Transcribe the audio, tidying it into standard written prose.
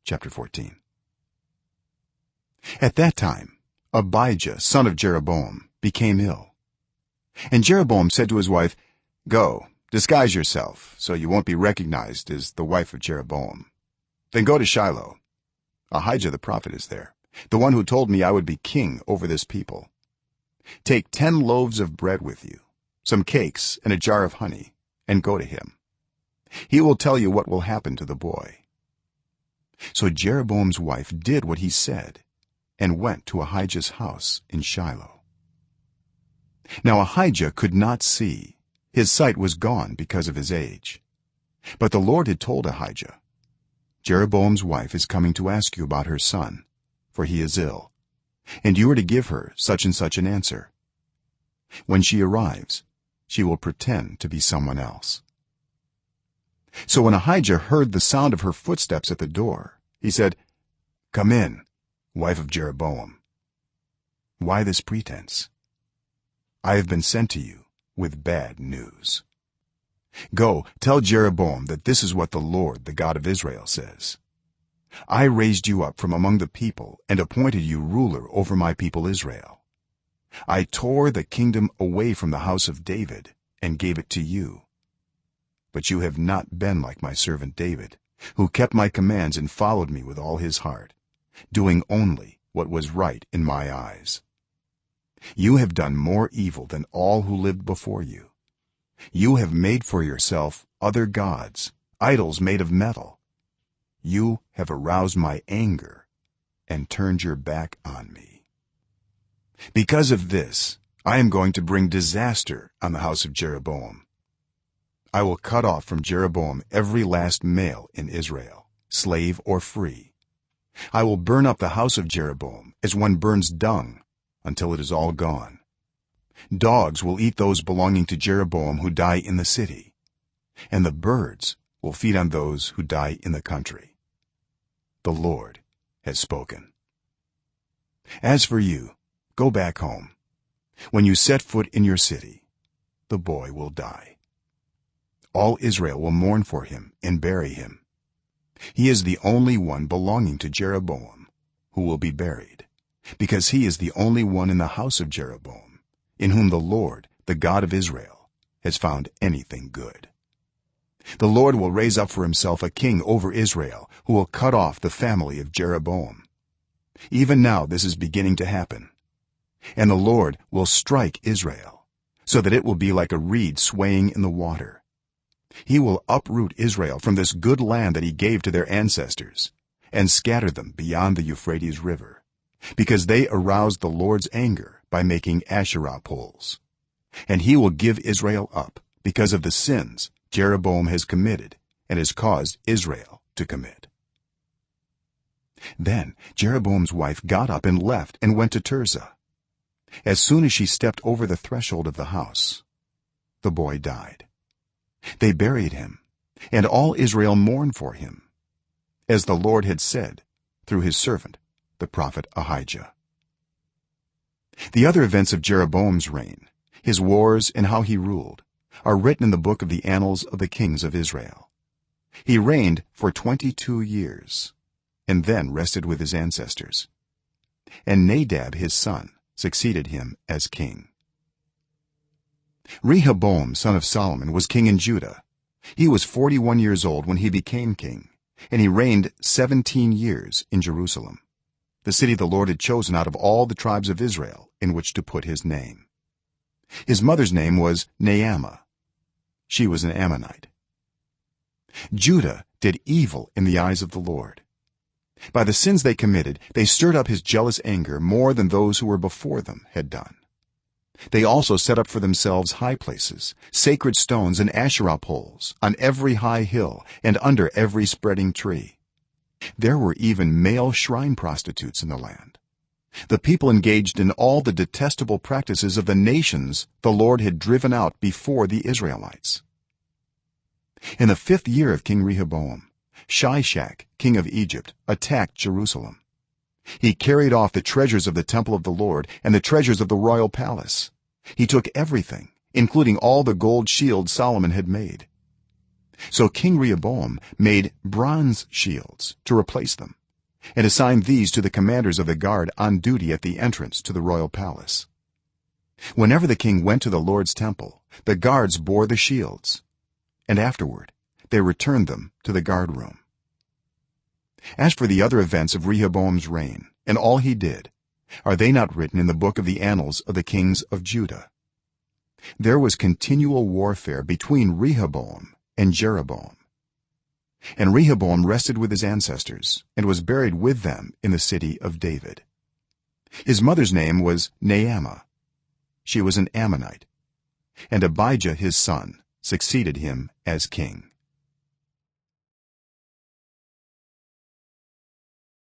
chapter 14. At that time Abijah son of Jeroboam became ill, and Jeroboam said to his wife, "Go, disguise yourself so you won't be recognized as the wife of Jeroboam. Then go to Shiloh. Ahijah the prophet is there, the one who told me I would be king over this people. Take 10 loaves of bread with you, some cakes and a jar of honey, and go to him. He will tell you what will happen to the boy." So Jeroboam's wife did what he said and went to Ahijah's house in Shiloh. Now Ahijah could not see; his sight was gone because of his age. But the Lord had told Ahijah, "Jeroboam's wife is coming to ask you about her son, for he is ill, and you are to give her such and such an answer. When she arrives, she will pretend to be someone else." So when Ahijah heard the sound of her footsteps at the door, he said, "Come in, wife of Jeroboam. Why this pretense? I have been sent to you with bad news. Go, tell Jeroboam that this is what the Lord, the God of Israel, says. I raised you up from among the people and appointed you ruler over my people Israel. I tore the kingdom away from the house of David and gave it to you. But you have not been like my servant David, who kept my commands and followed me with all his heart, doing only what was right in my eyes. You have done more evil than all who lived before you. You have made for yourself other gods, idols made of metal. You have aroused my anger and turned your back on me. Because of this, I am going to bring disaster on the house of Jeroboam. I will cut off from Jeroboam every last male in Israel, slave or free. I will burn up the house of Jeroboam as one burns dung until it is all gone. Dogs will eat those belonging to Jeroboam who die in the city, and the birds will feed on those who die in the country. The Lord has spoken. As for you, go back home. When you set foot in your city, the boy will die. All Israel will mourn for him and bury him. He is the only one belonging to Jeroboam who will be buried, because he is the only one in the house of Jeroboam in whom the Lord, the God of Israel, has found anything good. The Lord will raise up for himself a king over Israel who will cut off the family of Jeroboam. Even now this is beginning to happen. And the Lord will strike Israel, so that it will be like a reed swaying in the water. He will uproot Israel from this good land that he gave to their ancestors and scatter them beyond the Euphrates River, because they aroused the Lord's anger by making Asherah poles. And he will give Israel up because of the sins Jeroboam has committed and has caused Israel to commit. Then Jeroboam's wife got up and left and went to Tirzah. As soon as she stepped over the threshold of the house, the boy died. They buried him, and all Israel mourned for him, as the Lord had said through his servant the prophet Ahijah. The other events of Jeroboam's reign, his wars and how he ruled, are written in the book of the annals of the kings of Israel. He reigned for 22 years and then rested with his ancestors, and Nadab his son succeeded him as king. Rehoboam son of Solomon was king in Judah. He was 41 years old when he became king, and he reigned 17 years in Jerusalem, the city the Lord had chosen out of all the tribes of Israel in which to put his name. His mother's name was Naamah. She was an Ammonite. Judah did evil in the eyes of the Lord. By the sins they committed, they stirred up his jealous anger more than those who were before them had done. They also set up for themselves high places, sacred stones and Asherah poles on every high hill and under every spreading tree. There were even male shrine prostitutes in the land. The people engaged in all the detestable practices of the nations the Lord had driven out before the Israelites. In the 5th year of King Rehoboam, Shishak king of Egypt attacked Jerusalem. He carried off the treasures of the temple of the Lord and the treasures of the royal palace. He took everything, including all the gold shields Solomon had made. So King Rehoboam made bronze shields to replace them, and assigned these to the commanders of the guard on duty at the entrance to the royal palace. Whenever the king went to the Lord's temple, the guards bore the shields, and afterward they returned them to the guard room. As for the other events of Rehoboam's reign and all he did, are they not written in the book of the annals of the kings of Judah? There was continual warfare between Rehoboam and Jeroboam, and Rehoboam rested with his ancestors and was buried with them in the city of David. His mother's name was Naamah. She was an Ammonite, and Abijah his son succeeded him as king.